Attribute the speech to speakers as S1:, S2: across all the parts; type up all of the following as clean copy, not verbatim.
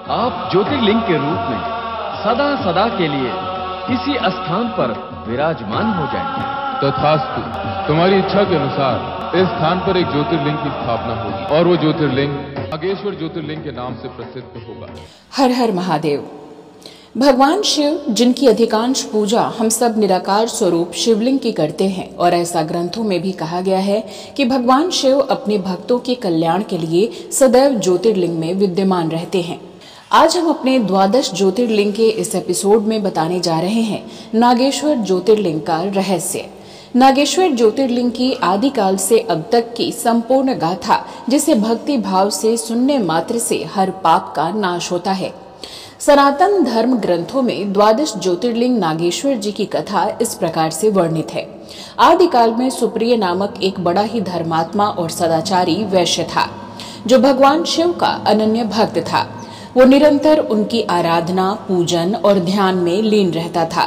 S1: आप ज्योतिर्लिंग के रूप में सदा सदा के लिए किसी स्थान पर विराजमान हो जाएंगे।
S2: तथास्तु, तुम्हारी इच्छा के अनुसार इस स्थान पर एक ज्योतिर्लिंग की स्थापना होगी और वो ज्योतिर्लिंग नागेश्वर ज्योतिर्लिंग के नाम से प्रसिद्ध होगा।
S3: हर हर महादेव। भगवान शिव, जिनकी अधिकांश पूजा हम सब निराकार स्वरूप शिवलिंग की करते हैं, और ऐसा ग्रंथों में भी कहा गया है कि भगवान शिव अपने भक्तों के कल्याण के लिए सदैव ज्योतिर्लिंग में विद्यमान रहते हैं। आज हम अपने 12 ज्योतिर्लिंग के इस एपिसोड में बताने जा रहे हैं नागेश्वर ज्योतिर्लिंग का रहस्य। नागेश्वर ज्योतिर्लिंग की आदिकाल से अब तक की संपूर्ण गाथा, जिसे भक्ति भाव से सुनने मात्र से हर पाप का नाश होता है। सनातन धर्म ग्रंथों में 12 ज्योतिर्लिंग नागेश्वर जी की कथा इस प्रकार से वर्णित है। आदिकाल में सुप्रिय नामक एक बड़ा ही धर्मात्मा और सदाचारी वैश्य था, जो भगवान शिव का अनन्य भक्त था। वो निरंतर उनकी आराधना, पूजन और ध्यान में लीन रहता था।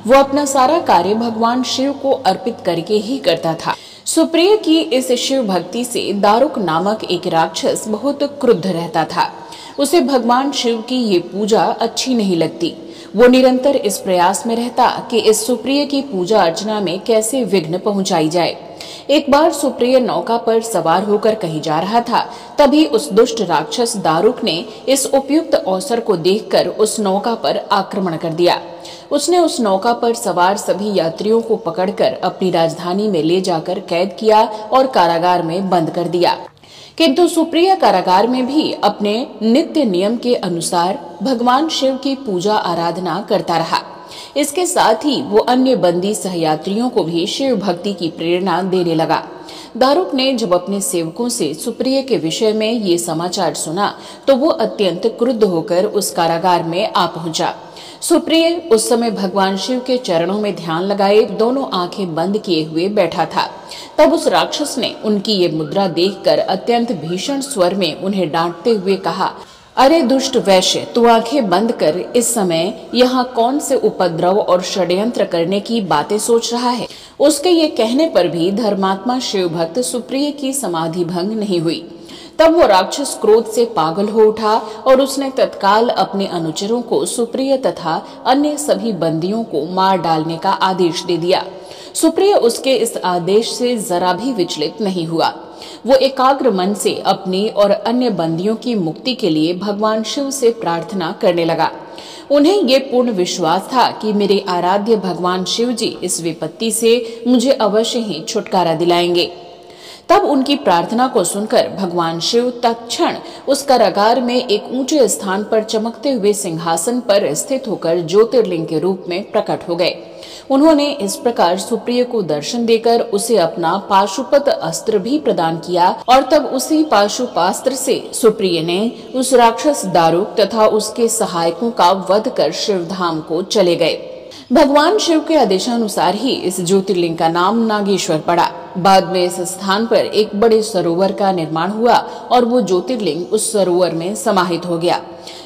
S3: वो अपना सारा कार्य भगवान शिव को अर्पित करके ही करता था। सुप्रिय की इस शिव भक्ति से दारुक नामक एक राक्षस बहुत क्रुद्ध रहता था। उसे भगवान शिव की ये पूजा अच्छी नहीं लगती। वो निरंतर इस प्रयास में रहता कि इस सुप्रिय की पूजा अर्चना में कैसे विघ्न पहुंचाई जाए। एक बार सुप्रिय नौका पर सवार होकर कहीं जा रहा था, तभी उस दुष्ट राक्षस दारुक ने इस उपयुक्त अवसर को देखकर उस नौका पर आक्रमण कर दिया। उसने उस नौका पर सवार सभी यात्रियों को पकड़कर अपनी राजधानी में ले जाकर कैद किया और कारागार में बंद कर दिया। किंतु सुप्रिय कारागार में भी अपने नित्य नियम के अनुसार भगवान शिव की पूजा आराधना करता रहा। इसके साथ ही वो अन्य बंदी सहयात्रियों को भी शिव भक्ति की प्रेरणा देने लगा। दारुक ने जब अपने सेवकों से सुप्रिय के विषय में ये समाचार सुना, तो वो अत्यंत क्रुद्ध होकर उस कारागार में आ पहुंचा। सुप्रिय उस समय भगवान शिव के चरणों में ध्यान लगाए दोनों आंखें बंद किए हुए बैठा था। तब उस राक्षस ने उनकी ये मुद्रा देखकर अत्यंत भीषण स्वर में उन्हें डांटते हुए कहा, अरे दुष्ट वैश्य, तू आंखें बंद कर इस समय यहाँ कौन से उपद्रव और षड्यंत्र करने की बातें सोच रहा है। उसके ये कहने पर भी धर्मात्मा शिव भक्त सुप्रिय की समाधि भंग नहीं हुई। तब वो राक्षस क्रोध से पागल हो उठा और उसने तत्काल अपने अनुचरों को सुप्रिय तथा अन्य सभी बंदियों को मार डालने का आदेश दे दिया। सुप्रिय उसके इस आदेश से जरा भी विचलित नहीं हुआ। वो एकाग्र मन से अपनी और अन्य बंदियों की मुक्ति के लिए भगवान शिव से प्रार्थना करने लगा। उन्हें ये पूर्ण विश्वास था कि मेरे आराध्य भगवान शिव जी इस विपत्ति से मुझे अवश्य ही छुटकारा दिलाएंगे। तब उनकी प्रार्थना को सुनकर भगवान शिव तत्क्षण उस कारागार में एक ऊंचे स्थान पर चमकते हुए सिंहासन पर स्थित होकर ज्योतिर्लिंग के रूप में प्रकट हो गए। उन्होंने इस प्रकार सुप्रिय को दर्शन देकर उसे अपना पाशुपत अस्त्र भी प्रदान किया, और तब उसी पाशुपास्त्र से सुप्रिय ने उस राक्षस दारुक तथा उसके सहायकों का वध कर शिवधाम को चले गए। भगवान शिव के आदेशानुसार ही इस ज्योतिर्लिंग का नाम नागेश्वर पड़ा। बाद में इस स्थान पर एक बड़े सरोवर का निर्माण हुआ और वो ज्योतिर्लिंग उस सरोवर में समाहित हो गया।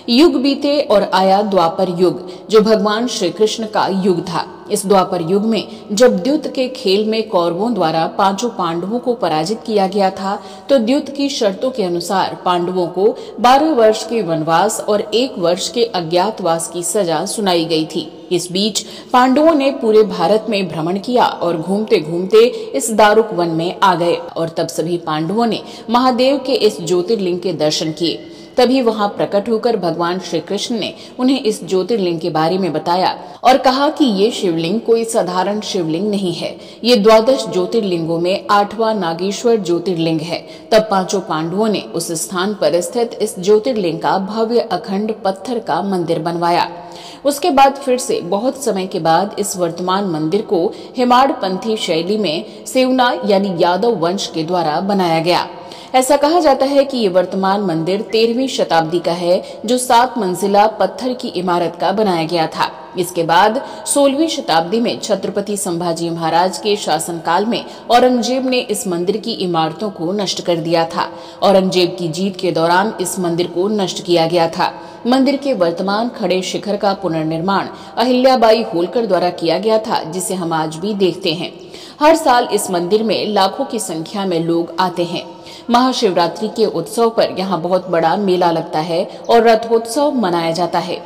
S3: युग बीते और आया द्वापर युग, जो भगवान श्री कृष्ण का युग था। इस द्वापर युग में जब द्यूत के खेल में कौरवों द्वारा 5 पांडवों को पराजित किया गया था, तो द्यूत की शर्तों के अनुसार पांडवों को 12 वर्ष के वनवास और 1 वर्ष के अज्ञातवास की सजा सुनाई गई थी। इस बीच पांडवों ने पूरे भारत में भ्रमण किया और घूमते घूमते इस दारुक वन में आ गए, और तब सभी पांडवों ने महादेव के इस ज्योतिर्लिंग के दर्शन किए। तभी वहां प्रकट होकर भगवान श्री कृष्ण ने उन्हें इस ज्योतिर्लिंग के बारे में बताया और कहा कि ये शिवलिंग कोई साधारण शिवलिंग नहीं है। ये 12 ज्योतिर्लिंगों में 8वां नागेश्वर ज्योतिर्लिंग है। तब 5 पांडवों ने उस स्थान पर स्थित इस ज्योतिर्लिंग का भव्य अखंड पत्थर का मंदिर बनवाया। उसके बाद फिर से बहुत समय के बाद इस वर्तमान मंदिर को हेमाडपंथी शैली में सेवना यानी यादव वंश के द्वारा बनाया गया। ऐसा कहा जाता है कि ये वर्तमान मंदिर 13वीं शताब्दी का है, जो 7 मंजिला पत्थर की इमारत का बनाया गया था। इसके बाद 16वीं शताब्दी में छत्रपति संभाजी महाराज के शासनकाल में औरंगजेब ने इस मंदिर की इमारतों को नष्ट कर दिया था। औरंगजेब की जीत के दौरान इस मंदिर को नष्ट किया गया था। मंदिर के वर्तमान खड़े शिखर का पुनर्निर्माण अहिल्याबाई होलकर द्वारा किया गया था, जिसे हम आज भी देखते हैं। हर साल इस मंदिर में लाखों की संख्या में लोग आते हैं। महाशिवरात्रि के उत्सव पर यहाँ बहुत बड़ा मेला लगता है और रथोत्सव मनाया जाता है।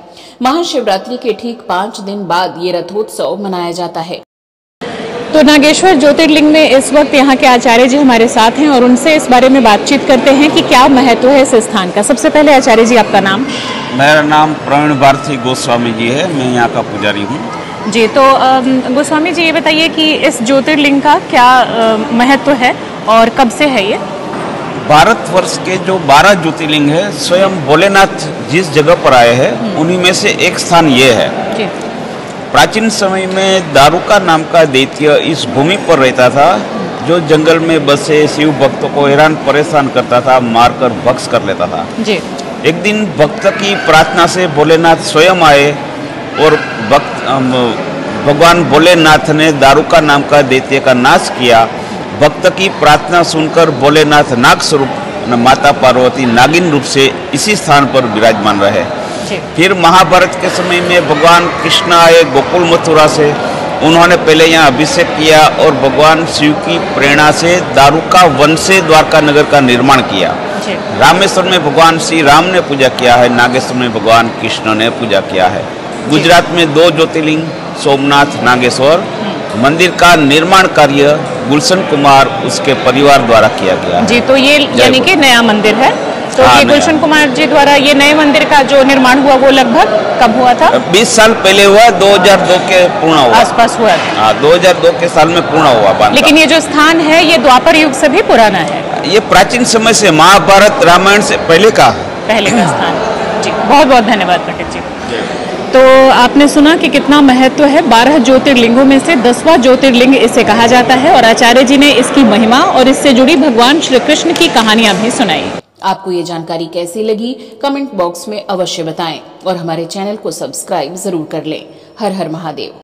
S3: महाशिवरात्रि के ठीक 5 दिन बाद ये रथोत्सव मनाया जाता है। तो नागेश्वर ज्योतिर्लिंग में इस वक्त यहाँ के आचार्य जी हमारे साथ हैं और उनसे इस बारे में बातचीत करते हैं कि क्या महत्व है इस स्थान का। सबसे पहले आचार्य जी, आपका नाम?
S4: मेरा नाम प्रवीण भारती गोस्वामी जी है, मैं यहाँ का पुजारी हूँ
S3: जी। तो गोस्वामी जी, ये बताइए कि इस ज्योतिर्लिंग का क्या महत्व है और कब से है ये?
S4: भारतवर्ष के जो 12 ज्योतिर्लिंग है, स्वयं भोलेनाथ जिस जगह पर आए हैं उन्हीं में से एक स्थान ये है जी। प्राचीन समय में दारुका नाम का दैत्य इस भूमि पर रहता था, जो जंगल में बसे शिव भक्तों को हैरान परेशान करता था, मारकर भक्ष कर लेता था जी। एक दिन भक्त की प्रार्थना से भोलेनाथ स्वयं आए और भगवान भोलेनाथ ने दारुका नाम का दैत्य का नाश किया। भक्त की प्रार्थना सुनकर भोलेनाथ नाग स्वरूप माता पार्वती नागिन रूप से इसी स्थान पर विराजमान रहे। फिर महाभारत के समय में भगवान कृष्ण आए गोकुल मथुरा से, उन्होंने पहले यहाँ अभिषेक किया और भगवान शिव की प्रेरणा से दारुका वन से द्वारका नगर का निर्माण किया। रामेश्वर में भगवान श्री राम ने पूजा किया है, नागेश्वर में भगवान कृष्ण ने पूजा किया है। गुजरात में 2 ज्योतिर्लिंग सोमनाथ, नागेश्वर मंदिर का निर्माण कार्य गुलशन कुमार उसके परिवार द्वारा किया गया जी।
S3: तो ये यानी कि नया मंदिर है। तो ये गुलशन कुमार जी द्वारा ये नए मंदिर का जो निर्माण हुआ वो लगभग कब हुआ था?
S4: 20 साल पहले हुआ, 2002 के पूर्ण हुआ,
S3: आसपास हुआ था।
S4: हाँ, 2002 के साल में पूर्ण हुआ।
S3: लेकिन ये जो स्थान है ये द्वापर युग से भी पुराना है।
S4: ये प्राचीन समय से, महाभारत रामायण से पहले का
S3: स्थान जी। बहुत बहुत धन्यवाद पंडित जी। तो आपने सुना कि कितना महत्व है। 12 ज्योतिर्लिंगों में से 10वां ज्योतिर्लिंग इसे कहा जाता है और आचार्य जी ने इसकी महिमा और इससे जुड़ी भगवान श्री कृष्ण की कहानियां भी सुनाई। आपको ये जानकारी कैसी लगी कमेंट बॉक्स में अवश्य बताएं और हमारे चैनल को सब्सक्राइब जरूर कर लें। हर हर महादेव।